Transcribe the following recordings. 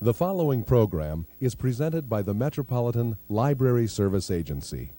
The following program is presented by the Metropolitan Library Service Agency.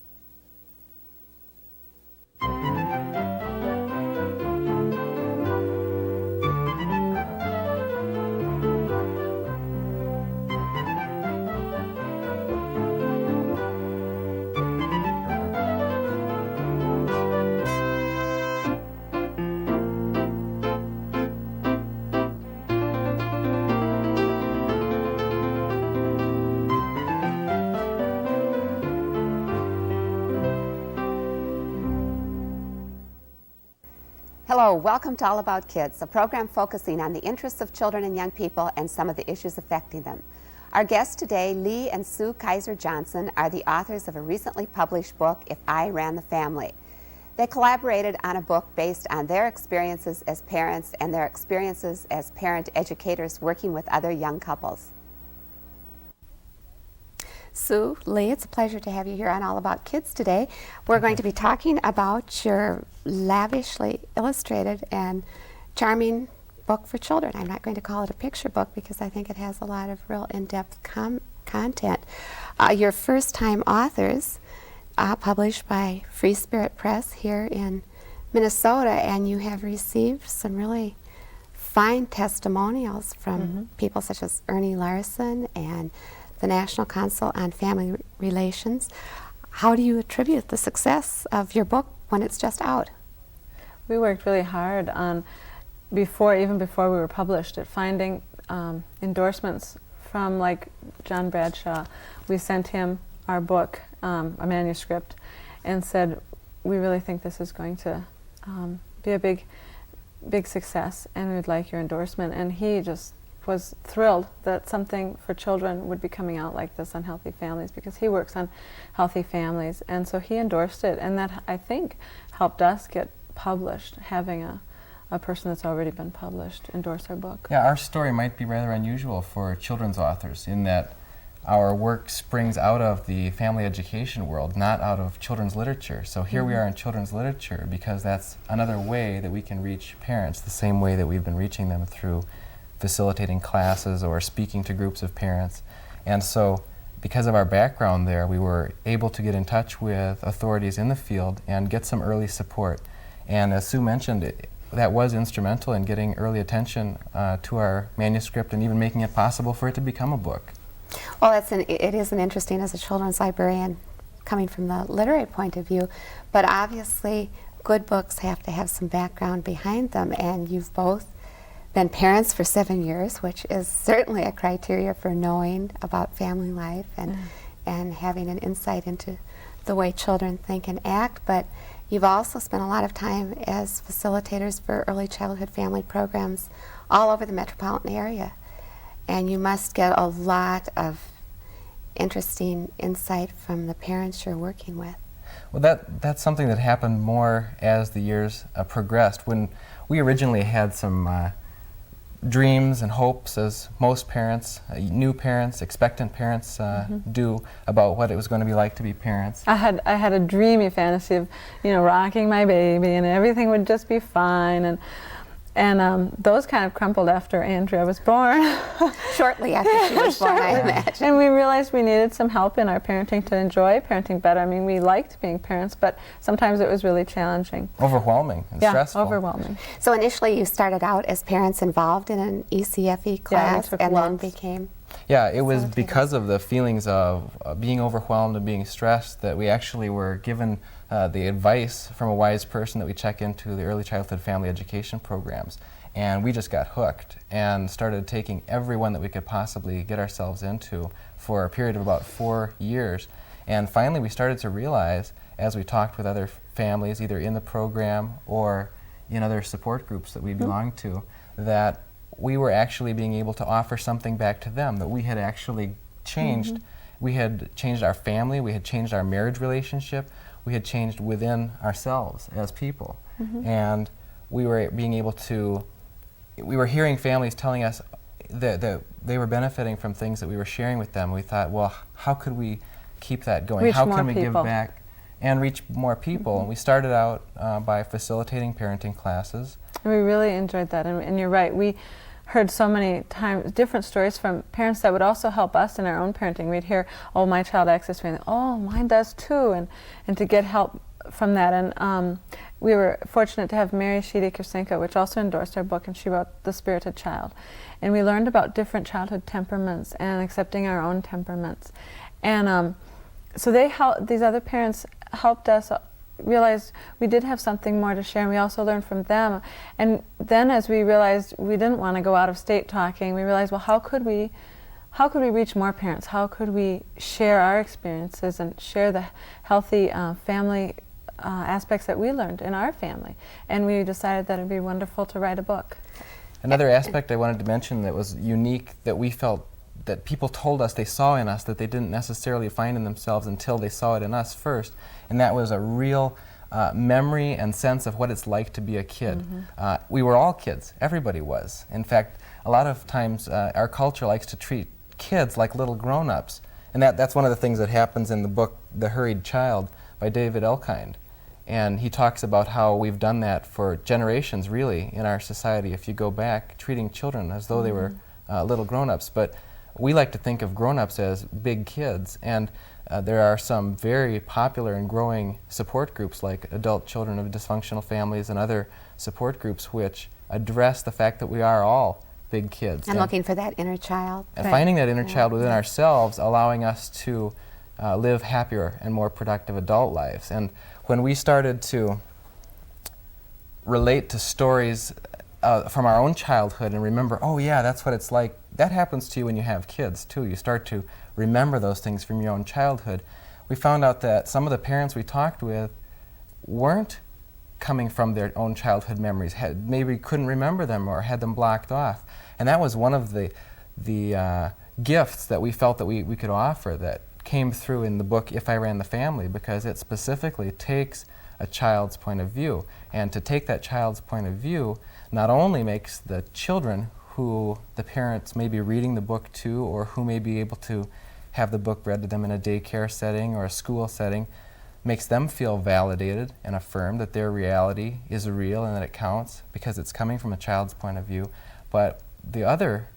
Hello, welcome to All About Kids, a program focusing on the interests of children and young people and some of the issues affecting them. Our guests today, Lee and Sue Kaiser Johnson, are the authors of a recently published book, If I Ran the Family. They collaborated on a book based on their experiences as parents and their experiences as parent educators working with other young couples. Sue, Lee, it's a pleasure to have you here on All About Kids today. We're going to be talking about your lavishly illustrated and charming book for children. I'm not going to call it a picture book because I think it has a lot of real in-depth content. Your first-time authors, published by Free Spirit Press here in Minnesota, and you have received some really fine testimonials from people such as Ernie Larson and the National Council on Family Relations. How do you attribute the success of your book when it's just out? We worked really hard on, even before we were published, at finding endorsements from like John Bradshaw. We sent him our book, a manuscript, and said, we really think this is going to be a big success and we'd like your endorsement. And he just was thrilled that something for children would be coming out like this on Healthy Families, because he works on healthy families, and so he endorsed it, and that, I think, helped us get published, having a person that's already been published endorse our book. Yeah, our story might be rather unusual for children's authors in that our work springs out of the family education world, not out of children's literature. So here we are in children's literature because that's another way that we can reach parents, the same way that we've been reaching them through facilitating classes or speaking to groups of parents. And so because of our background there, we were able to get in touch with authorities in the field and get some early support. And as Sue mentioned, that was instrumental in getting early attention to our manuscript and even making it possible for it to become a book. Well, it is an interesting as a children's librarian coming from the literary point of view, but obviously good books have to have some background behind them, and you've both been parents for 7 years, which is certainly a criteria for knowing about family life and having an insight into the way children think and act. But you've also spent a lot of time as facilitators for early childhood family programs all over the metropolitan area. And you must get a lot of interesting insight from the parents you're working with. Well, that's something that happened more as the years progressed. When we originally had some dreams and hopes, as most parents, new parents, expectant parents do, about what it was going to be like to be parents. I had a dreamy fantasy of, rocking my baby and everything would just be fine, and those kind of crumpled after Andrea was born. Shortly after she was born, I imagine. And we realized we needed some help in our parenting to enjoy parenting better. I mean, we liked being parents, but sometimes it was really challenging. Overwhelming and stressful. Overwhelming. So initially you started out as parents involved in an ECFE class and then became... Yeah, it was because of the feelings of being overwhelmed and being stressed that we actually were given the advice from a wise person that we check into the early childhood family education programs. And we just got hooked and started taking every one that we could possibly get ourselves into for a period of about 4 years. And finally we started to realize, as we talked with other families, either in the program or in other support groups that we belonged to, that we were actually being able to offer something back to them, that we had actually changed. We had changed our family, we had changed our marriage relationship, we had changed within ourselves as people. And we were being able to, we were hearing families telling us that they were benefiting from things that we were sharing with them. We thought, well, how could we keep that going? How can we give back and reach more people? And we started out by facilitating parenting classes. And we really enjoyed that, and you're right. We heard so many times different stories from parents that would also help us in our own parenting. We'd hear, oh, my child acts this way, and oh, mine does too, and to get help from that. And we were fortunate to have Mary Sheedy-Kersenko, which also endorsed our book, and she wrote The Spirited Child. And we learned about different childhood temperaments and accepting our own temperaments. And so these other parents helped us realize we did have something more to share, and we also learned from them. And then as we realized we didn't want to go out of state talking, we realized, well, how could we reach more parents? How could we share our experiences and share the healthy family aspects that we learned in our family? And we decided that it would be wonderful to write a book. Another aspect I wanted to mention that was unique, that we felt that people told us they saw in us that they didn't necessarily find in themselves until they saw it in us first, and that was a real memory and sense of what it's like to be a kid. We were all kids. Everybody was. In fact, a lot of times our culture likes to treat kids like little grown-ups, and that's one of the things that happens in the book The Hurried Child by David Elkind. And he talks about how we've done that for generations, really, in our society, if you go back, treating children as though they were little grown-ups. But we like to think of grown-ups as big kids, and there are some very popular and growing support groups like Adult Children of Dysfunctional Families and other support groups which address the fact that we are all big kids. And looking for that inner child. And finding that inner child within ourselves, allowing us to live happier and more productive adult lives. And when we started to relate to stories from our own childhood and remember, oh yeah, that's what it's like, that happens to you when you have kids too. You start to remember those things from your own childhood. We found out that some of the parents we talked with weren't coming from their own childhood memories, maybe couldn't remember them or had them blocked off. And that was one of the gifts that we felt that we could offer that came through in the book If I Ran the Family, because it specifically takes a child's point of view. And to take that child's point of view not only makes the children who the parents may be reading the book to, or who may be able to have the book read to them in a daycare setting or a school setting, makes them feel validated and affirmed that their reality is real and that it counts because it's coming from a child's point of view. But the other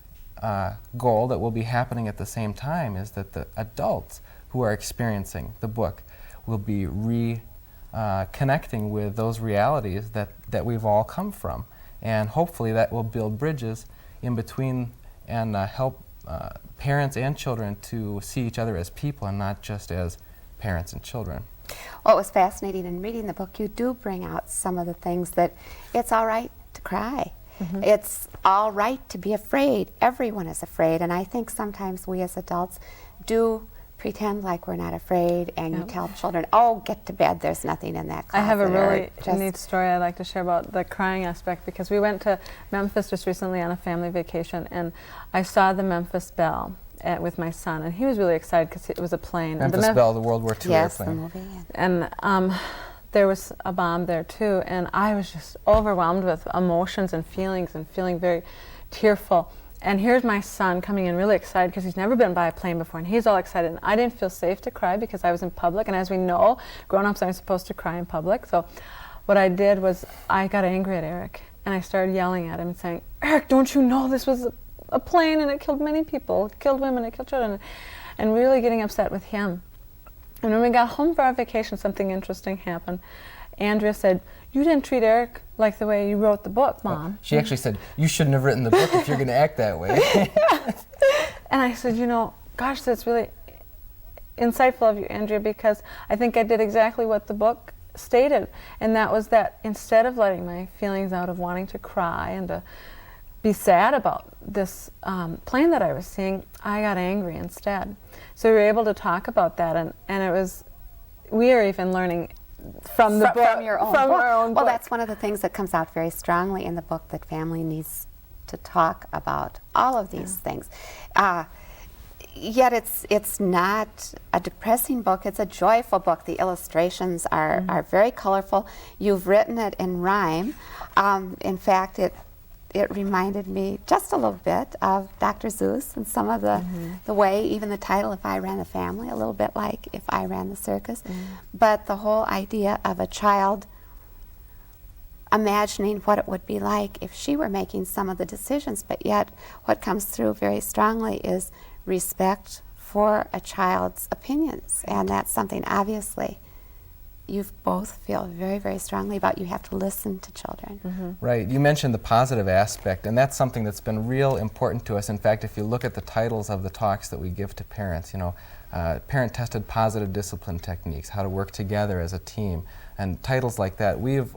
goal that will be happening at the same time is that the adults who are experiencing the book will be connecting with those realities that we've all come from. And hopefully that will build bridges in between and help parents and children to see each other as people and not just as parents and children. What was fascinating in reading the book, you do bring out some of the things that it's all right to cry. It's all right to be afraid. Everyone is afraid, and I think sometimes we as adults do pretend like we're not afraid, and you tell children, oh, get to bed, there's nothing in that closet. I have a really neat story I'd like to share about the crying aspect, because we went to Memphis just recently on a family vacation, and I saw the Memphis Belle with my son, and he was really excited because it was a plane. Memphis Belle, the World War II airplane. The movie. And there was a bomb there too, and I was just overwhelmed with emotions and feeling very tearful. And here's my son coming in really excited because he's never been by a plane before, and he's all excited. And I didn't feel safe to cry because I was in public, and as we know, grown-ups aren't supposed to cry in public. So what I did was I got angry at Eric, and I started yelling at him and saying, Eric, don't you know this was a plane and it killed many people, it killed women, it killed children, and really getting upset with him. And when we got home for our vacation, something interesting happened. Andrea said, you didn't treat Eric like the way you wrote the book, Mom. She actually said, you shouldn't have written the book if you're going to act that way. Yes. And I said, you know, gosh, that's really insightful of you, Andrea, because I think I did exactly what the book stated. And that was that instead of letting my feelings out of wanting to cry and to be sad about this plane that I was seeing, I got angry instead. So we were able to talk about that, and it was, we are even learning from the book. From your own from book. our own Well, book. that's one of the things that comes out very strongly in the book, that family needs to talk about all of these things. Yet it's not a depressing book, it's a joyful book. The illustrations are very colorful. You've written it in rhyme. In fact, it reminded me just a little bit of Dr. Seuss and some of the way, even the title, If I Ran the Family, a little bit like If I Ran the Circus. But the whole idea of a child imagining what it would be like if she were making some of the decisions, but yet what comes through very strongly is respect for a child's opinions, and that's something obviously you both feel very, very strongly about. You have to listen to children. Right. You mentioned the positive aspect, and that's something that's been real important to us. In fact, if you look at the titles of the talks that we give to parents, you know, parent-tested positive discipline techniques, how to work together as a team, and titles like that, we've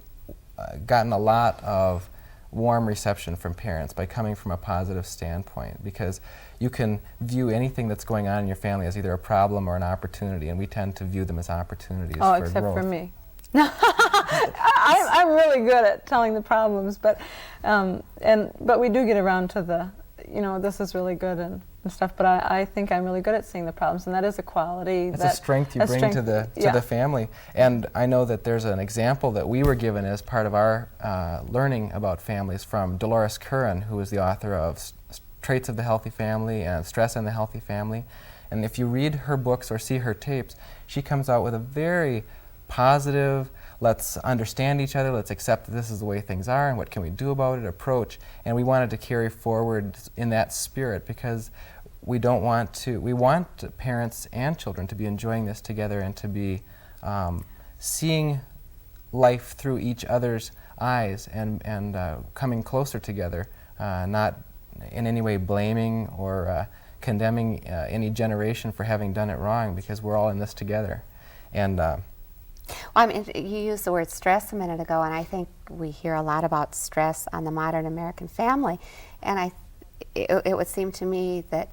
gotten a lot of warm reception from parents by coming from a positive standpoint, because you can view anything that's going on in your family as either a problem or an opportunity, and we tend to view them as opportunities for growth. Except for me. I'm really good at telling the problems, but we do get around to the, you know, this is really good and stuff, but I think I'm really good at seeing the problems, and that is a quality. It's a strength you bring to the family. And I know that there's an example that we were given as part of our learning about families from Dolores Curran, who is the author of Traits of the Healthy Family and Stress in the Healthy Family. And if you read her books or see her tapes, she comes out with a very positive, let's understand each other, let's accept that this is the way things are and what can we do about it approach. And we wanted to carry forward in that spirit, because we want parents and children to be enjoying this together and to be seeing life through each other's eyes and coming closer together, not in any way blaming or condemning any generation for having done it wrong, because we're all in this together. And Well, I mean, you used the word stress a minute ago, and I think we hear a lot about stress on the modern American family. And it would seem to me that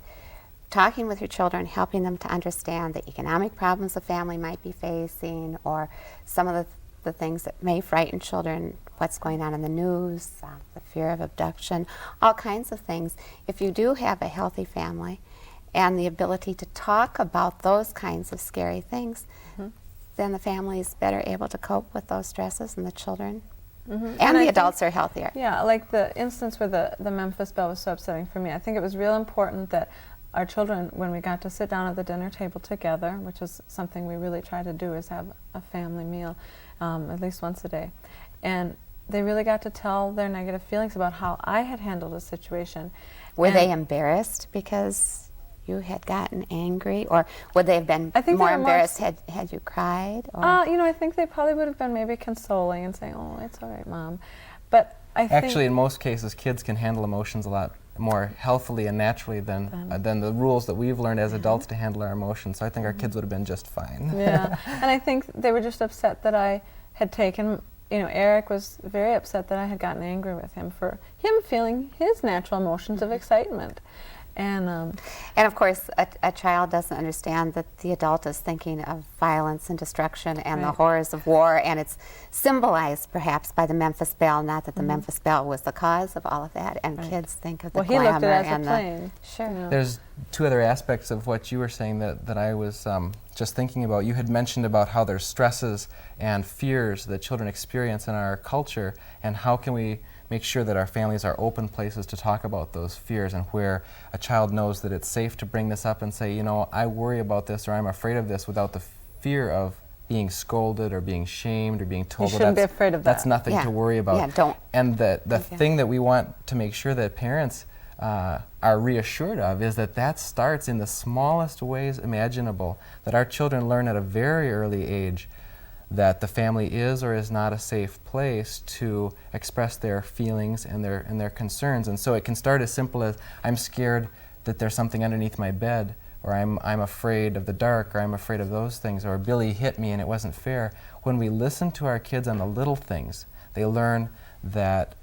talking with your children, helping them to understand the economic problems a family might be facing, or some of the things that may frighten children, what's going on in the news, the fear of abduction, all kinds of things. If you do have a healthy family and the ability to talk about those kinds of scary things, then the family is better able to cope with those stresses, and the children and the adults are healthier. Yeah, like the instance where the Memphis Belle was so upsetting for me. I think it was real important that our children, when we got to sit down at the dinner table together, which is something we really try to do, is have a family meal at least once a day. And they really got to tell their negative feelings about how I had handled a situation. Were they embarrassed because you had gotten angry, or would they have been more embarrassed had you cried? Or? You know, I think they probably would have been maybe consoling and saying, "Oh, it's all right, Mom." But I think actually, in most cases, kids can handle emotions a lot more healthily and naturally than the rules that we've learned as adults to handle our emotions. So I think our kids would have been just fine. Yeah, and I think they were just upset that I had taken. You know, Eric was very upset that I had gotten angry with him for him feeling his natural emotions of excitement. And of course, a child doesn't understand that the adult is thinking of violence and destruction and the horrors of war, and it's symbolized perhaps by the Memphis Belle, not that the Memphis Belle was the cause of all of that, and kids think of the glamour he looked at it as and a plane. Sure. You know. There's two other aspects of what you were saying that I was just thinking about. You had mentioned about how there's stresses and fears that children experience in our culture, and how can we make sure that our families are open places to talk about those fears, and where a child knows that it's safe to bring this up and say, you know, I worry about this or I'm afraid of this, without the fear of being scolded or being shamed or being told, you shouldn't be afraid of that. That's nothing to worry about. Yeah, don't. And the thing that we want to make sure that parents are reassured of is that starts in the smallest ways imaginable, that our children learn at a very early age that the family is or is not a safe place to express their feelings and their concerns. And so it can start as simple as, I'm scared that there's something underneath my bed, or I'm afraid of the dark, or I'm afraid of those things, or Billy hit me and it wasn't fair. When we listen to our kids on the little things, they learn that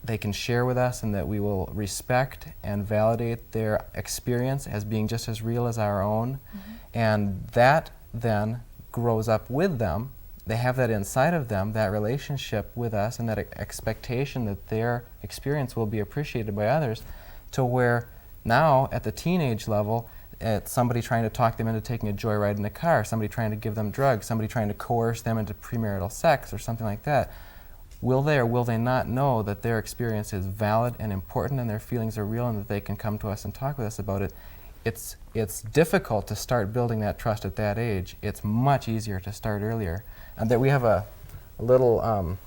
they can share with us, and that we will respect and validate their experience as being just as real as our own. And that then grows up with them. They have that inside of them, that relationship with us, and that expectation that their experience will be appreciated by others, to where now at the teenage level, it's somebody trying to talk them into taking a joyride in a car, somebody trying to give them drugs, somebody trying to coerce them into premarital sex or something like that. Will they or will they not know that their experience is valid and important, and their feelings are real, and that they can come to us and talk with us about it? It's difficult to start building that trust at that age. It's much easier to start earlier. And that we have a little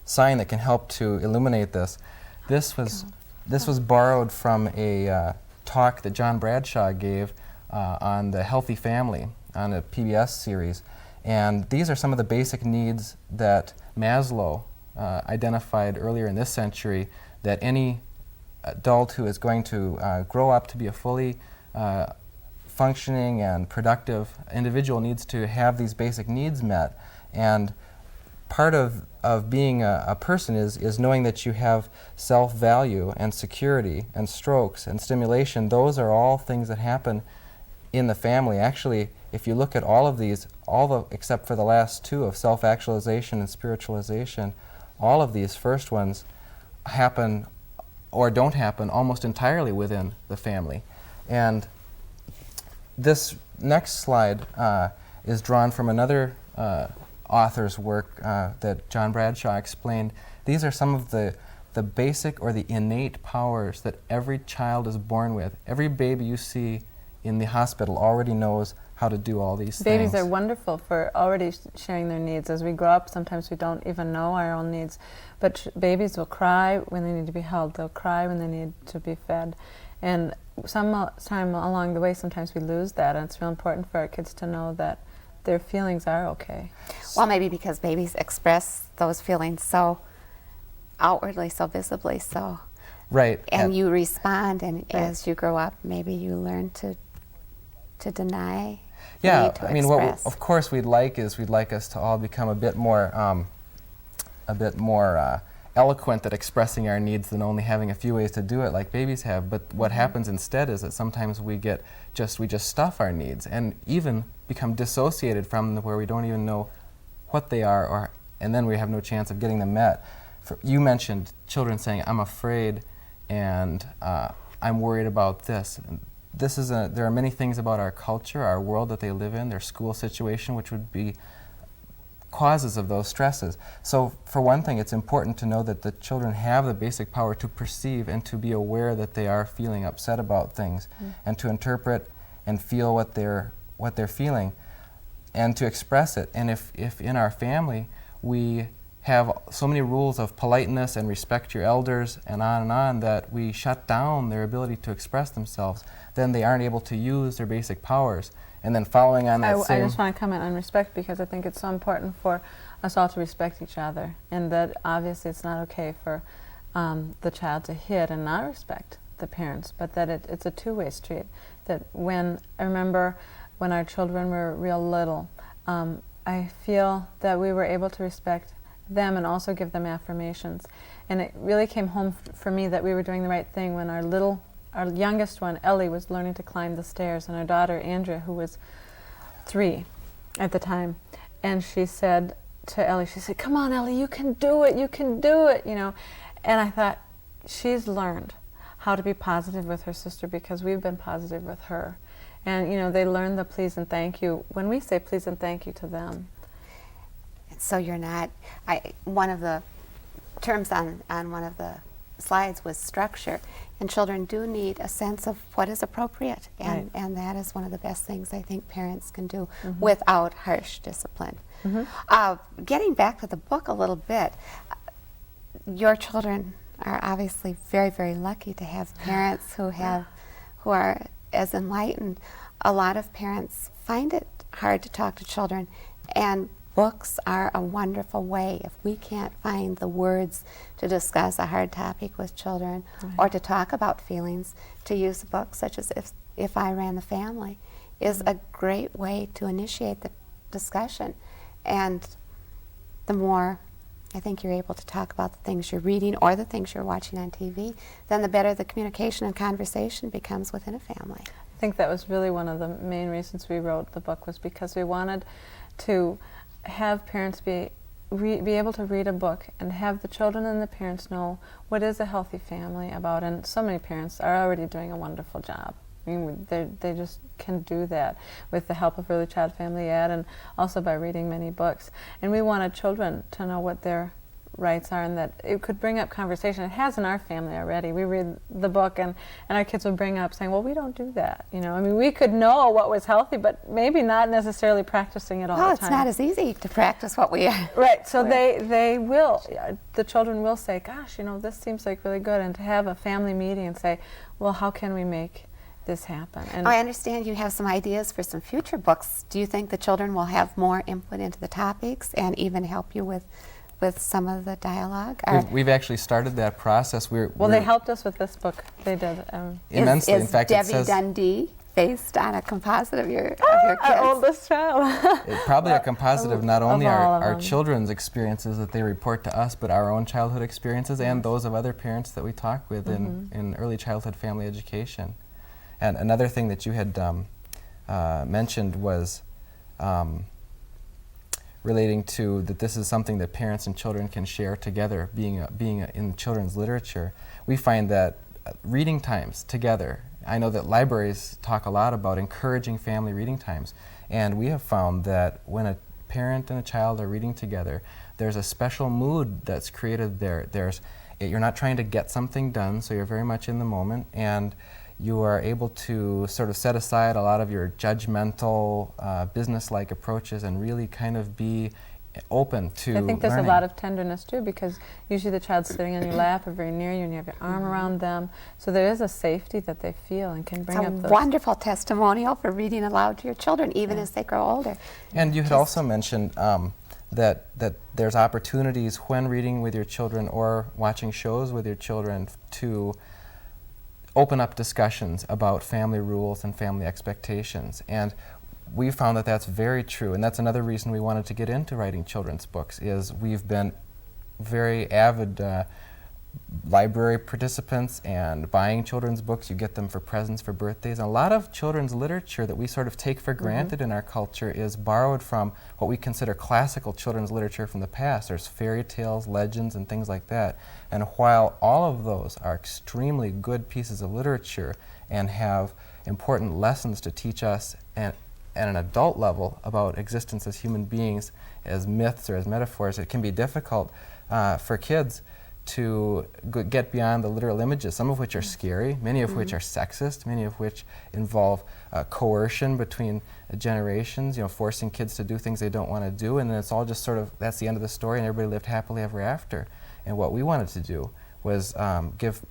sign that can help to illuminate this. This was borrowed from a talk that John Bradshaw gave on the healthy family on a PBS series. And these are some of the basic needs that Maslow identified earlier in this century, that any adult who is going to grow up to be a fully functioning and productive individual needs to have these basic needs met. And part of being a person is knowing that you have self-value and security and strokes and stimulation. Those are all things that happen in the family. Actually, if you look at all of these, except for the last two of self-actualization and spiritualization, all of these first ones happen or don't happen almost entirely within the family. And this next slide is drawn from another author's work that John Bradshaw explained. These are some of the basic or the innate powers that every child is born with. Every baby you see in the hospital already knows how to do all these things. Babies are wonderful for already sharing their needs. As we grow up, sometimes we don't even know our own needs. But babies will cry when they need to be held. They'll cry when they need to be fed. And sometime along the way, sometimes we lose that. And it's real important for our kids to know that their feelings are okay. Well, maybe because babies express those feelings so outwardly, so visibly, so. Right. And you respond, and as you grow up, maybe you learn to deny. Yeah, I mean, what of course we'd like us to all become a bit more eloquent at expressing our needs than only having a few ways to do it like babies have. But what happens instead is that sometimes we just stuff our needs and even become dissociated from them, where we don't even know what they are, and then we have no chance of getting them met. You mentioned children saying, "I'm afraid," and "I'm worried about this." And there are many things about our culture, our world that they live in, their school situation, which would be causes of those stresses. So for one thing, it's important to know that the children have the basic power to perceive and to be aware that they are feeling upset about things, and to interpret and feel what they're feeling, and to express it. And if in our family we have so many rules of politeness and respect your elders and on, that we shut down their ability to express themselves, then they aren't able to use their basic powers. And then following on that I just want to comment on respect, because I think it's so important for us all to respect each other, and that obviously it's not okay for the child to hit and not respect the parents, but that it's a two-way street. That I remember when our children were real little, I feel that we were able to respect them and also give them affirmations. And it really came home for me that we were doing the right thing when our youngest one, Ellie, was learning to climb the stairs, and our daughter, Andrea, who was 3 at the time, and she said to Ellie, she said, "Come on, Ellie, you can do it, you can do it," And I thought, she's learned how to be positive with her sister because we've been positive with her. And, they learn the please and thank you when we say please and thank you to them. So you're not, one of the terms on one of the slides was structure, and children do need a sense of what is appropriate, and that is one of the best things I think parents can do without harsh discipline. Getting back to the book a little bit, your children are obviously very, very lucky to have parents who are as enlightened. A lot of parents find it hard to talk to children, and books are a wonderful way. If we can't find the words to discuss a hard topic with children or to talk about feelings, to use a book such as If I Ran the Family is a great way to initiate the discussion. And the more I think you're able to talk about the things you're reading or the things you're watching on TV, then the better the communication and conversation becomes within a family. I think that was really one of the main reasons we wrote the book, was because we wanted to have parents be able to read a book and have the children and the parents know what is a healthy family about. And so many parents are already doing a wonderful job. I mean, they just can do that with the help of Early Child Family Ed and also by reading many books. And we wanted children to know what their rights are, and that it could bring up conversation. It has in our family already. We read the book, and our kids would bring up saying, well, we don't do that. You know, I mean, we could know what was healthy, but maybe not necessarily practicing it all the time. Well, it's not as easy to practice what we Right, so they will, the children will say, gosh, you know, this seems like really good, and to have a family meeting and say, well, how can we make this happen? And I understand you have some ideas for some future books. Do you think the children will have more input into the topics and even help you with some of the dialogue? We've actually started that process. They helped us with this book. They did. Immensely. Is in fact, Debbie it says Dundee based on a composite of your kids? Our oldest child. probably a composite of not only all of our them. children's experiences that they report to us, but our own childhood experiences and those of other parents that we talk with in early childhood family education. And another thing that you had mentioned was relating to that this is something that parents and children can share together, being in children's literature. We find that reading times together, I know that libraries talk a lot about encouraging family reading times, and we have found that when a parent and a child are reading together, there's a special mood that's created there. You're not trying to get something done, so you're very much in the moment, and you are able to sort of set aside a lot of your judgmental, business-like approaches and really kind of be open to I think there's learning. a lot of tenderness too, because usually the child's sitting on your lap or very near you and you have your arm around them. So there is a safety that they feel and can bring It's a up those. wonderful testimonial for reading aloud to your children, even as they grow older. And you had also mentioned that there's opportunities when reading with your children or watching shows with your children to open up discussions about family rules and family expectations. And we found that that's very true, and that's another reason we wanted to get into writing children's books, is we've been very avid library participants and buying children's books. You get them for presents for birthdays. And a lot of children's literature that we sort of take for granted in our culture is borrowed from what we consider classical children's literature from the past. There's fairy tales, legends, and things like that. And while all of those are extremely good pieces of literature and have important lessons to teach us at an adult level about existence as human beings, as myths or as metaphors, it can be difficult for kids to get beyond the literal images, some of which are scary, many of which are sexist, many of which involve coercion between generations, you know, forcing kids to do things they don't want to do, and then it's all just sort of, that's the end of the story, and everybody lived happily ever after. And what we wanted to do was give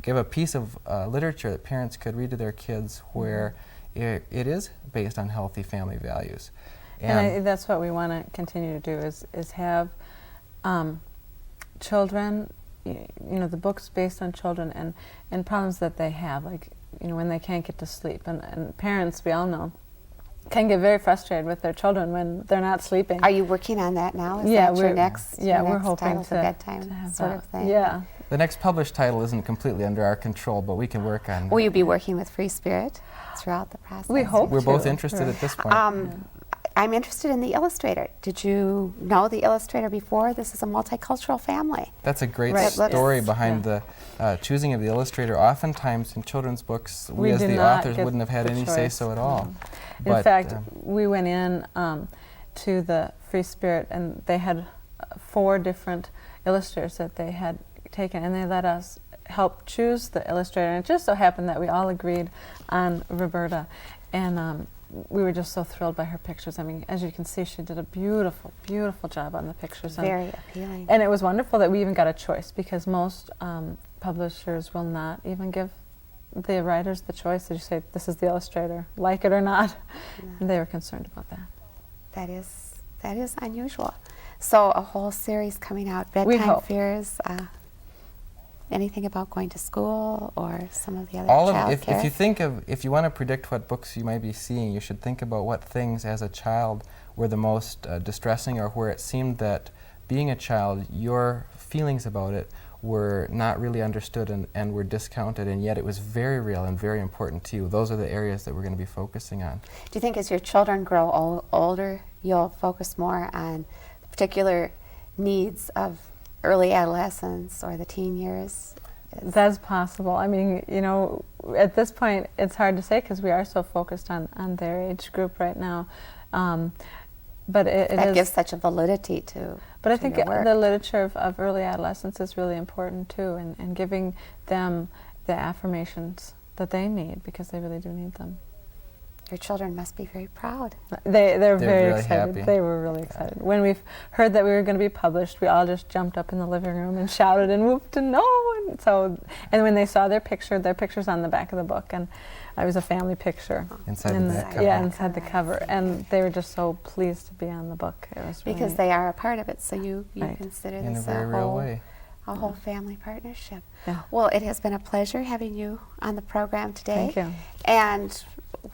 a piece of literature that parents could read to their kids where it is based on healthy family values. And that's what we want to continue to do, is have children, you know, the books based on children and problems that they have, like, you know, when they can't get to sleep. And parents, we all know, can get very frustrated with their children when they're not sleeping. Are you working on that now? Is Yeah, that your next, yeah, your we're next hoping title, to the bedtime have sort that. of thing? Yeah. The next published title isn't completely under our control, but we can work on Will you be working with Free Spirit throughout the process? We hope We're both to. interested at this point. I'm interested in the illustrator. Did you know the illustrator before? This is a multicultural family. That's a great Right. story Yes. behind the choosing of the illustrator. Oftentimes in children's books, we as do the not authors get wouldn't have had the any choice. say-so at all. In But, fact, we went in to the Free Spirit, and they had 4 different illustrators that they had taken, and they let us help choose the illustrator. And it just so happened that we all agreed on Roberta, and we were just so thrilled by her pictures. I mean, as you can see, she did a beautiful, beautiful job on the pictures. Very appealing. And it was wonderful that we even got a choice, because most publishers will not even give the writers the choice. They just say, this is the illustrator, like it or not. And they were concerned about that. That is unusual. So a whole series coming out, We bedtime hope. fears. Anything about going to school or some of the other all of childcare? if you want to predict what books you might be seeing, you should think about what things as a child were the most distressing, or where it seemed that being a child, your feelings about it were not really understood and were discounted, and yet it was very real and very important to you. Those are the areas that we're going to be focusing on. Do you think as your children grow older, you'll focus more on the particular needs of early adolescence or the teen years? That's possible. I mean, you know, at this point, it's hard to say because we are so focused on their age group right now. But it that is, gives such a validity to. but I to think your work. the literature of early adolescence is really important too, and giving them the affirmations that they need, because they really do need them. Your children must be very proud. They're very really excited. happy. They were really excited. When we heard that we were going to be published, we all just jumped up in the living room and shouted and whooped and no. And when they saw their picture's on the back of the book, and it was a family picture. Inside And the back cover. Yeah, inside the cover. And they were just so pleased to be on the book. It was really Because neat. they are a part of it, so you Right. consider In a this very real way. a whole family partnership. Yeah. Well, it has been a pleasure having you on the program today. Thank you. And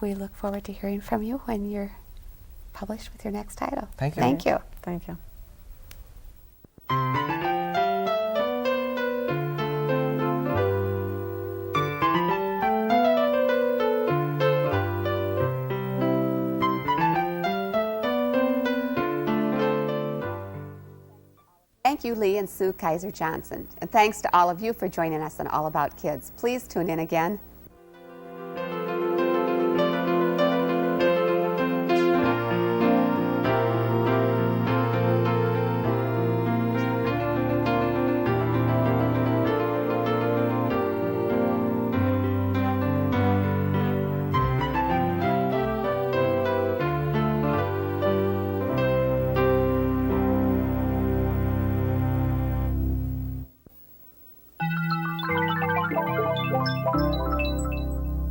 we look forward to hearing from you when you're published with your next title. Thank you. Thank you. Thank you. Thank you, Lee and Sue Kaiser Johnson. And thanks to all of you for joining us on All About Kids. Please tune in again.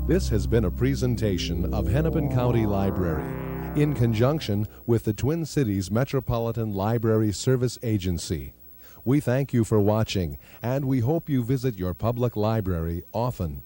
This has been a presentation of Hennepin County Library in conjunction with the Twin Cities Metropolitan Library Service Agency. We thank you for watching, and we hope you visit your public library often.